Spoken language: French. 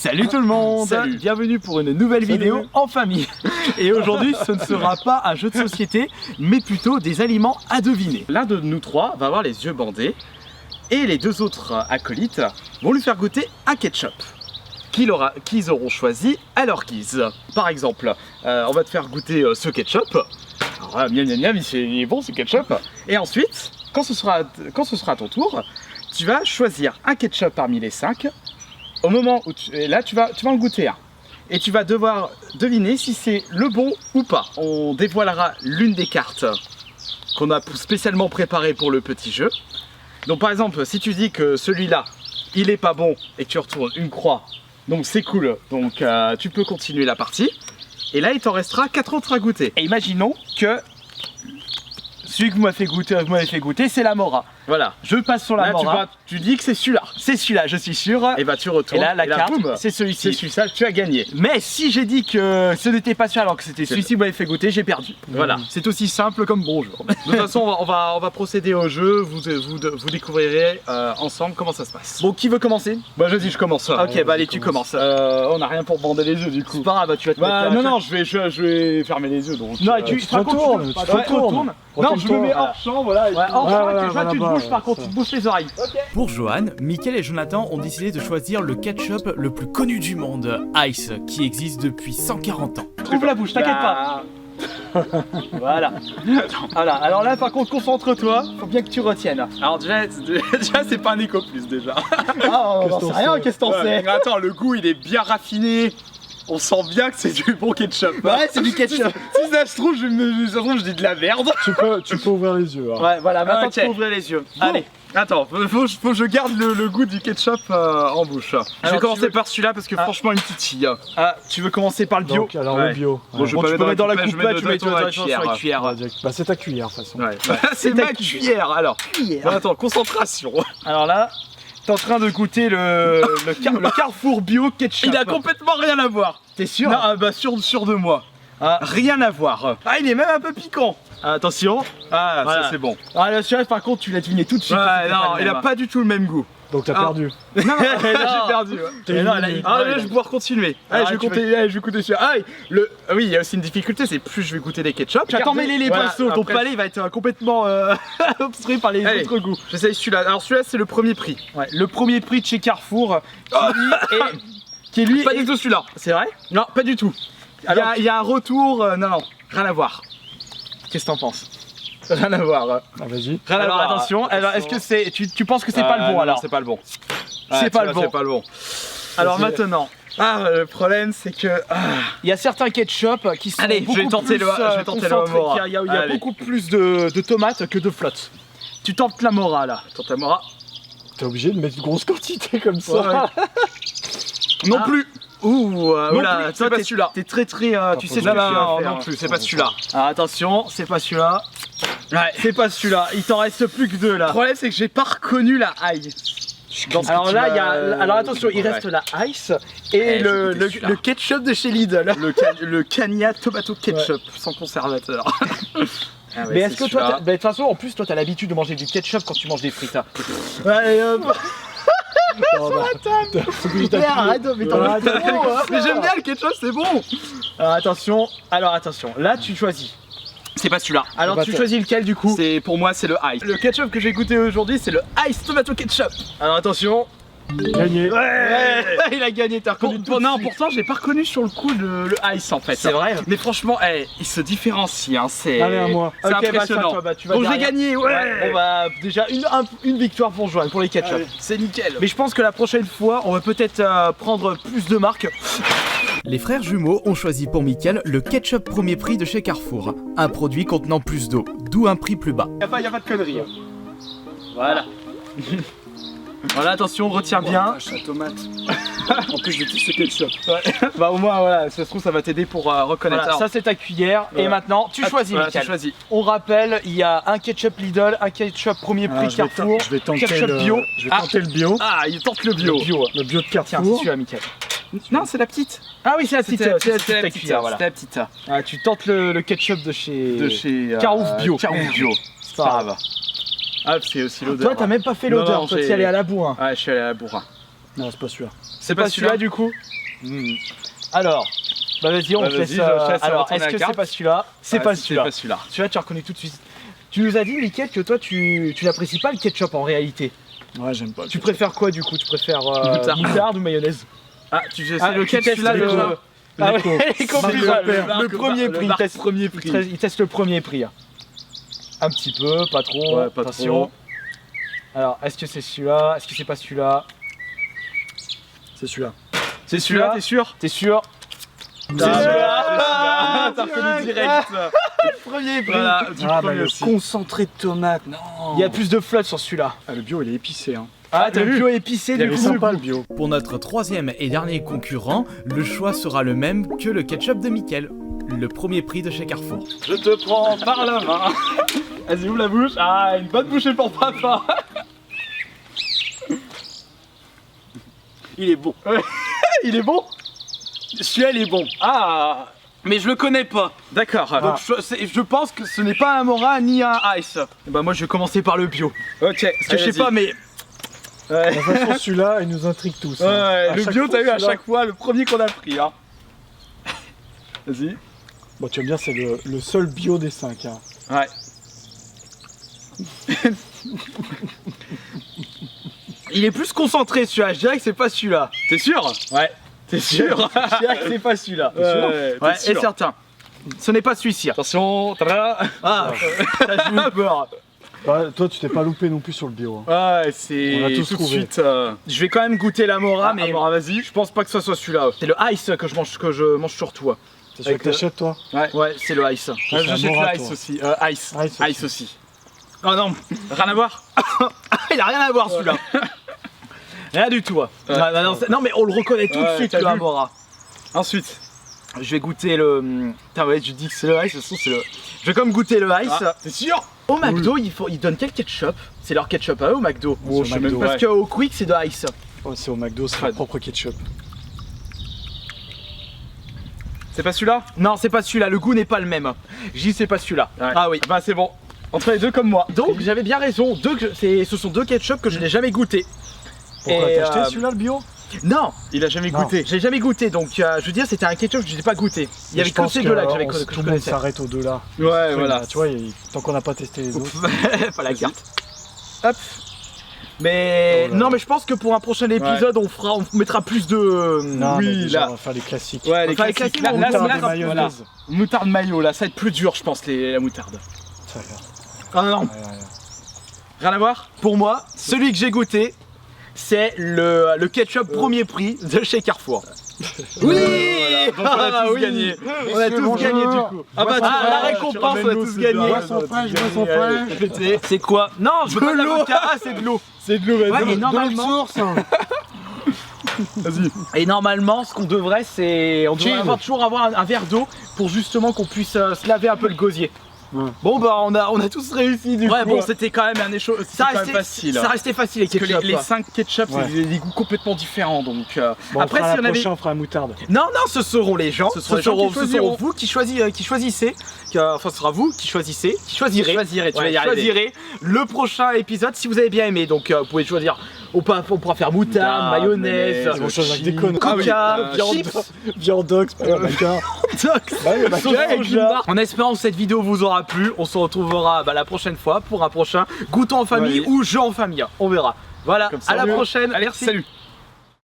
Salut tout le monde. Salut. Bienvenue pour une nouvelle vidéo en famille. Et aujourd'hui ce ne sera pas un jeu de société, mais plutôt des aliments à deviner. L'un de nous trois va avoir les yeux bandés et les deux autres acolytes vont lui faire goûter un ketchup qu'ils auront choisi à leur guise. Par exemple, on va te faire goûter ce ketchup. Alors là, miam miam miam, il est bon ce ketchup. Et ensuite, quand ce sera à ton tour, tu vas choisir un ketchup parmi les 5. Au moment où tu vas en goûter un. Et tu vas devoir deviner si c'est le bon ou pas. On dévoilera l'une des cartes qu'on a spécialement préparée pour le petit jeu. Donc par exemple, si tu dis que celui-là, il est pas bon et que tu retournes une croix, donc c'est cool, donc tu peux continuer la partie. Et là, il t'en restera 4 autres à goûter. Et imaginons que celui que vous m'avez fait goûter, c'est la Mora. Voilà. Je passe sur la Mora. Tu dis que c'est celui-là. C'est celui-là, je suis sûr. Et bah tu retournes. Et là, la carte, c'est celui-ci. C'est celui-ci, tu as gagné. Mais si j'ai dit que ce n'était pas celui alors que c'était celui-ci que vous m'avez fait goûter, j'ai perdu. Voilà. C'est aussi simple comme bonjour. De toute façon, on va procéder au jeu. Vous découvrirez ensemble comment ça se passe. Bon, qui veut commencer? Bah vas-y, je commence. Ok, bah allez, tu commences. On n'a rien pour bander les yeux du coup. C'est pas grave, bah, tu vas te mettre. Non, je vais fermer les yeux donc. Non, tu te retournes. Non, je me mets hors champ, voilà. Hors champ, tu te bouges par contre, tu te bouges les oreilles. Pour Johan, Mickaël et Jonathan ont décidé de choisir le ketchup le plus connu du monde, Ice, qui existe depuis 140 ans. Ouvre la bouche, t'inquiète pas. Voilà. Voilà. Alors là, par contre, concentre-toi. Faut bien que tu retiennes. Alors déjà c'est pas un éco plus déjà. Ah, on sait rien. Qu'est-ce que t'en sais? Attends, le goût, il est bien raffiné. On sent bien que c'est du bon ketchup. Ouais, c'est du ketchup. Si ça se trouve, je dis de la merde. Tu peux ouvrir les yeux. Hein. Ouais, voilà. Maintenant, tu peux ouvrir les yeux. Bon. Allez. Attends, faut que je garde le goût du ketchup en bouche. Je vais commencer par celui-là parce que franchement il me titille. Ah, tu veux commencer par le bio? Donc, alors le bio. Bon, je peux mettre dans la coupe, tu mets dans la cuillère. Bah c'est ta cuillère de toute façon. Ouais. C'est ma cuillère alors. Bon, attends, concentration. Alors là, t'es en train de goûter le Carrefour bio ketchup. Il a complètement rien à voir. T'es sûr? Non, bah sûr de moi. Ah, rien à voir. Ah, il est même un peu piquant. Attention. Ah, voilà. Ça c'est bon. Ah, là, celui-là, par contre, tu l'as deviné tout de suite. Ouais, non, il a pas du tout le même goût. Donc t'as perdu. Non, là, j'ai perdu. Ouais. Là, je vais pouvoir continuer. Allez, je vais goûter celui-là. Ah, oui, il y a aussi une difficulté, c'est plus je vais goûter des ketchup. J'attends mêler les pinceaux. Ton palais va être complètement obstrué par les autres goûts. J'essaye celui-là. Alors celui-là, c'est le premier prix. Ouais, le premier prix de chez Carrefour. Qui est lui. Pas du tout celui-là. C'est vrai? Non, pas du tout. Il y a un retour. Non, rien à voir. Qu'est-ce que t'en penses? Rien à voir. Ah, vas-y. Alors attention, est-ce que c'est. Tu penses que c'est pas le bon alors? C'est pas le bon. C'est pas le bon. Alors maintenant. Le problème c'est que. Il y a certains ketchup qui sont. Allez, je vais tenter le Mora. Il y a beaucoup plus de tomates que de flotte. Tu tentes la Mora là. Tente la Mora. T'es obligé de mettre une grosse quantité comme ça. Non plus. Oula, c'est pas celui-là. T'es très tu sais ce que tu vas faire. Non plus, c'est pas celui-là. Alors attention, c'est pas celui-là. Ouais, c'est pas celui-là. Il t'en reste plus que 2 là. Le problème c'est que j'ai pas reconnu la Ice. Alors là, il y a. Alors attention, il reste la Ice et le ketchup de chez Lidl. Le Cagna Tomato Ketchup sans conservateur. Ah ouais, mais est-ce que toi, de toute façon, en plus, toi, t'as l'habitude de manger du ketchup quand tu manges des frites. Ouais, mais j'aime bien le ketchup, c'est bon. Alors attention, là tu choisis. C'est pas celui-là. Alors tu choisis lequel du coup? Pour moi c'est le Ice. Le ketchup que j'ai goûté aujourd'hui c'est le Ice Tomato Ketchup. Alors attention. Gagné. Ouais. Il a gagné, t'as reconnu tout. Non, pourtant j'ai pas reconnu sur le coup le Ice en fait. C'est vrai. Mais franchement, il se différencie, hein. C'est impressionnant. Donc j'ai gagné, ouais. On va déjà une victoire pour Johan, pour les ketchup. C'est nickel. Mais je pense que la prochaine fois, on va peut-être prendre plus de marques. Les frères jumeaux ont choisi pour Mickaël le ketchup premier prix de chez Carrefour, un produit contenant plus d'eau, d'où un prix plus bas. Y a pas de conneries. Voilà. Voilà, attention, retiens bien. La tomate. En plus, je sais ketchup. Ouais. Bah, au moins, voilà, ça se trouve, ça va t'aider pour reconnaître. Voilà, ça, c'est ta cuillère. Ouais. Et maintenant, tu choisis, Mickaël. On rappelle, il y a un ketchup Lidl, un ketchup premier prix Carrefour, je vais tenter ketchup bio. Je vais tenter le bio. Ah, il tente le bio. Le bio de Carrefour. Tiens, c'est celui-là, Mickaël. Non, c'est la petite. Ah oui, c'est la petite. C'est la cuillère, voilà. C'est la petite. Ah, tu tentes le ketchup de chez Carouf bio. Carouf bio. C'est pas grave. Ah, c'est aussi l'odeur. Toi, t'as même pas fait l'odeur, toi, t'y allais à la bourrin. Ah, je suis allé à la bourrin. Non, c'est pas celui-là. C'est pas celui-là du coup. Alors, bah vas-y, on Bah, te vas-y, laisse. je laisse Alors, retourner est-ce la que carte. c'est pas celui-là? C'est pas celui-là. C'est pas celui-là. Celui-là, tu as reconnu tout de suite. Tu nous as dit, Mickaël, que toi, tu n'apprécies pas le ketchup en réalité. Ouais, j'aime pas. Tu préfères quoi du coup? Tu préfères Moutarde. moutarde ou mayonnaise? Ah, tu sais, Ah, c'est lequel tu testes celui-là le- le. Ah ouais, les compris, Marque le premier prix. Le premier prix. Il teste le premier prix. Un petit peu, pas trop. Ouais, pas attention. trop. Alors, est-ce que c'est celui-là? Est-ce que c'est pas celui-là? C'est celui-là. C'est celui-là, t'es sûr? T'es sûr? C'est celui-là. T'as direct. reconnu direct. Le premier prix. Voilà, du Ah, bah premier le aussi. concentré de tomate. Non. Il y a plus de flotte sur celui-là. Ah, le bio, il est épicé. Hein. Ah, t'as t'as le vu? bio épicé Il du est coup. sympa le bio. Oh. Pour notre troisième et dernier concurrent, le choix sera le même que le ketchup de Mickaël. Le premier prix de chez Carrefour. Je te prends par la main. Vas-y, ouvre la bouche. Ah, une bonne bouchée pour papa. Il est bon. Il est bon? Celui-là, il est bon. Ah. Mais je le connais pas. D'accord. Donc je pense que ce n'est pas un Mora ni un Ice. Bah moi je vais commencer par le bio. Ok. Parce que je sais pas mais... De toute façon, celui-là, il nous intrigue tous. hein. Ouais, À le chaque bio, fois, t'as vu à celui-là- chaque fois, le premier qu'on a pris. Hein. Vas-y. Bon, tu vas me dire, c'est le seul bio des 5. Hein. Ouais. Il est plus concentré celui-là, je dirais que c'est pas celui-là. T'es sûr? Ouais. T'es sûr? Je dirais que c'est pas celui-là. Ouais, Ouais, t'es et sûr. certain. Ce n'est pas celui-ci. Attention. Tada. Ah, t'as eu peur. Bah, toi, tu t'es pas loupé non plus sur le bio. Hein. Ouais, c'est On l'a tous tout de trouvé. suite. Je vais quand même goûter la Mora, mais Mora, vas-y. je pense pas que ce soit celui-là. C'est le ice que je mange surtout. Ouais, C'est celui que t'achètes, toi ouais c'est le ice. Ouais, c'est un j'achète Mora, l'ice toi. aussi. Ice. Ice aussi. Ice aussi. Oh non, rien à voir. Il a rien à voir celui-là. Rien du tout. Non, mais on le reconnaît tout de Ouais, suite t'as le vu. Mora. Ensuite. Je vais goûter le. Putain, ouais, je dis que c'est le ice, de toute façon, c'est le. Je vais quand même goûter le ice. Ah, t'es sûr? Au McDo, ils donnent quel ketchup? C'est leur ketchup à eux au McDo. Oh, je sais McDo. même pas. Parce qu'au Quick, c'est de ice. Ouais, c'est au McDo, c'est Fred. leur propre ketchup. C'est pas celui-là? Non, c'est pas celui-là, le goût n'est pas le même. J'y c'est pas celui-là. Ouais. Ah oui. Bah c'est bon. Entre les deux comme moi. Donc j'avais bien raison, ce sont deux ketchup que je n'ai jamais goûté. Pourquoi Et, t'as acheté celui-là, le bio Non, Il a jamais Non. goûté. j'ai jamais goûté, donc je veux dire c'était un ketchup que je n'ai pas goûté. Il y avait Je que pense ces deux-là que j'avais on- que je tout le monde connaissais. s'arrête aux deux là. Ouais, voilà. Tu vois, tant qu'on n'a pas testé les autres. Pas la carte. Hop. Mais Oh là non, là. mais je pense que pour un prochain épisode, on mettra plus de. Non, mais oui, déjà, là. on va faire les classiques. Ouais, les Enfin, les classiques. classiques, Là, on là, moutarde là, et voilà. mayonnaise. Moutarde mayo, là, ça va être plus dur, je pense, la moutarde. Ça a l'air. Ah non, Ouais, ouais, ouais. Rien à voir? pour moi, celui que j'ai goûté, c'est le ketchup premier prix de chez Carrefour. Oui, Voilà, donc on a tous oui. gagné. On a tous bonjour. gagné du coup. Ah bah, Ah, la tu récompense, ramènes on a l'eau, tous c'est gagné. bien. Boisson fraîche, boisson fraîche. C'est quoi? Non, je veux pas de la vodka. Ah, c'est de l'eau. C'est de l'eau, vas-y. Ouais, et De normalement, source. Hein. Vas-y. et normalement, ce qu'on devrait, c'est on devrait Chill. toujours avoir un verre d'eau pour justement qu'on puisse se laver un peu le gosier. Ouais. Bon bah on a tous réussi du coup. Ouais, bon, c'était quand même un échange. ça quand même restait facile. Ça restait facile les Parce que ketchup. les 5 ketchup, Ouais. c'est des goûts complètement différents, donc. Bon, Après, après, si on la avait- prochaine, on fera la moutarde. Non, ce seront les gens. Ce seront les gens qui choisiront. vous qui choisissez. Enfin, ce sera vous qui choisirez. Tu choisirais, tu vas y arriver. choisirez le prochain épisode si vous avez bien aimé. Donc, vous pouvez choisir. On pourra faire moutarde, Moutarde, mayonnaise, mayonnaise, Ils vont choisir avec des chili. connes. coca, oui, chips. Viande dogs, pas la maca. Tox. Soja. En espérant que cette vidéo vous aura plu, on se retrouvera la prochaine fois pour un prochain goûtons en famille Ouais. ou jeu en famille. On verra. Voilà, Comme ça, à la mieux. prochaine. Allez, Merci. salut.